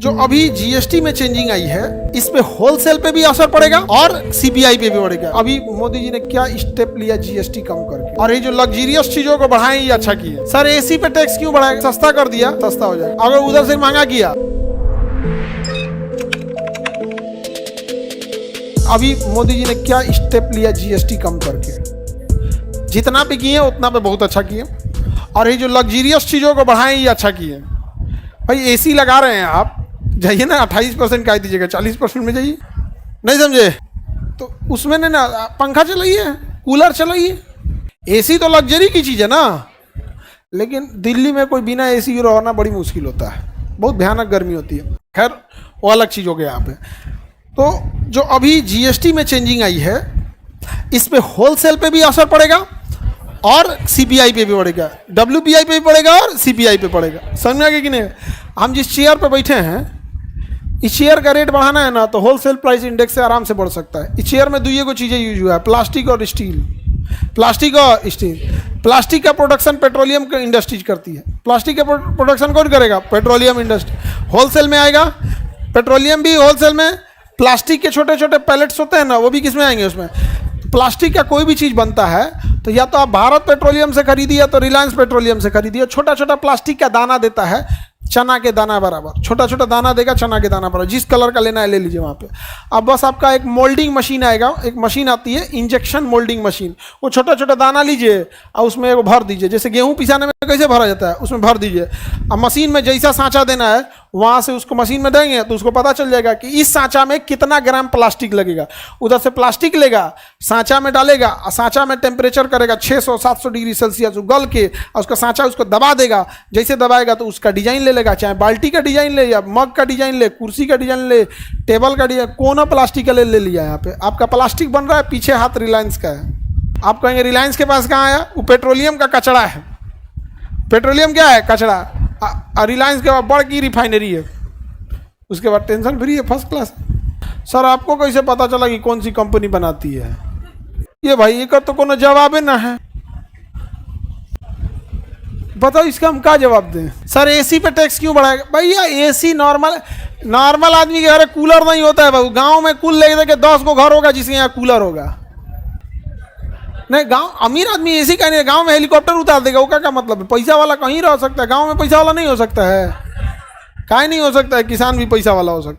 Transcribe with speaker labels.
Speaker 1: जो अभी जीएसटी में चेंजिंग आई है इस पे होलसेल पे भी असर पड़ेगा और सीपीआई पे भी पड़ेगा। अभी मोदी जी ने क्या स्टेप लिया जीएसटी कम करके, और ये जो लग्जरियस चीजों को बढ़ाएं ये अच्छा किया। सर एसी पे टैक्स क्यों बढ़ाएगा? सस्ता कर दिया, सस्ता हो जाएगा। अगर उधर से महंगा किया, अभी मोदी जी ने क्या स्टेप लिया जीएसटी कम करके, जितना भी किए उतना पे बहुत अच्छा किए। और ये जो लग्जरियस चीजों को बढ़ाएं ये अच्छा किए। भाई एसी लगा रहे हैं आप, जाइए ना 28% का दीजिएगा, 40% में जाइए, नहीं समझे तो उसमें ना पंखा चलाइए, कूलर चलाइए। एसी तो लग्जरी की चीज़ है ना, लेकिन दिल्ली में कोई बिना एसी के रहना बड़ी मुश्किल होता है, बहुत भयानक गर्मी होती है। खैर वो अलग चीज़ हो गया यहाँ पे। तो जो अभी जीएसटी में चेंजिंग आई है इस पे होलसेल पे भी असर पड़ेगा और सीपीआई पे भी पड़ेगा, डब्ल्यूपीआई पे भी पड़ेगा और सीपीआई पे पड़ेगा। समझ में आ गया कि नहीं? हम जिस चेयर पे बैठे हैं इस चेयर का रेट बढ़ाना है ना तो होलसेल प्राइस इंडेक्स से आराम से बढ़ सकता है। इस चेयर में दुइये को चीज़ें यूज हुआ है, प्लास्टिक और स्टील। प्लास्टिक और स्टील, प्लास्टिक का प्रोडक्शन पेट्रोलियम का इंडस्ट्रीज करती है। प्लास्टिक का प्रोडक्शन कौन करेगा? Petroleum industry. होलसेल में आएगा पेट्रोलियम भी, होलसेल में प्लास्टिक के छोटे छोटे पैलेट्स होते हैं ना, वो भी किस में आएंगे? उसमें। प्लास्टिक का कोई भी चीज़ बनता है तो या तो आप भारत पेट्रोलियम से खरीदिए या तो रिलायंस पेट्रोलियम से खरीदिए। छोटा छोटा प्लास्टिक का दाना देता है, चना के दाना बराबर, छोटा छोटा दाना देगा चना के दाना बराबर। जिस कलर का लेना है ले लीजिए वहाँ पे। अब बस आपका एक मोल्डिंग मशीन आएगा, एक मशीन आती है इंजेक्शन मोल्डिंग मशीन, वो छोटा छोटा दाना लीजिए और उसमें वो भर दीजिए। जैसे गेहूँ पिसाने में कैसे भरा जाता है उसमें भर दीजिए। अब मशीन में जैसा सांचा देना है वहाँ से उसको मशीन में देंगे तो उसको पता चल जाएगा कि इस सांचा में कितना ग्राम प्लास्टिक लगेगा। उधर से प्लास्टिक लेगा, सांचा में डालेगा और सांचा में टेम्परेचर करेगा 600-700 डिग्री सेल्सियस, गल के और उसका सांचा उसको दबा देगा। जैसे दबाएगा तो उसका डिजाइन ले लेगा, चाहे बाल्टी का डिजाइन ले या मग का डिजाइन ले, कुर्सी का डिजाइन ले, टेबल का डिजाइन, कोना प्लास्टिक का ले लिया। यहाँ पे आपका प्लास्टिक बन रहा है, पीछे हाथ रिलायंस का है। आप कहेंगे रिलायंस के पास कहाँ आया? वो पेट्रोलियम का कचरा है। पेट्रोलियम क्या है? कचरा। रिलायंस के बाद बड़ की रिफाइनरी है, उसके बाद टेंशन फ्री है, फर्स्ट क्लास। सर आपको कैसे पता चला कि कौन सी कंपनी बनाती है? ये भाई एक तो कोनो जवाब ना है, बताओ इसका हम क्या जवाब दें? सर एसी पे टैक्स क्यों बढ़ाएगा? भैया एसी नॉर्मल आदमी के घर कूलर नहीं होता है। भाई गांव में कुल ले के 10 को घर होगा जिसके यहाँ कूलर होगा। नहीं गांव अमीर आदमी एसी का नहीं, गांव में हेलीकॉप्टर उतार देगा, वो क्या मतलब है? पैसा वाला कहीं रह सकता है, गांव में पैसा वाला नहीं हो सकता है? काहे नहीं हो सकता है? किसान भी पैसा वाला हो सकता है।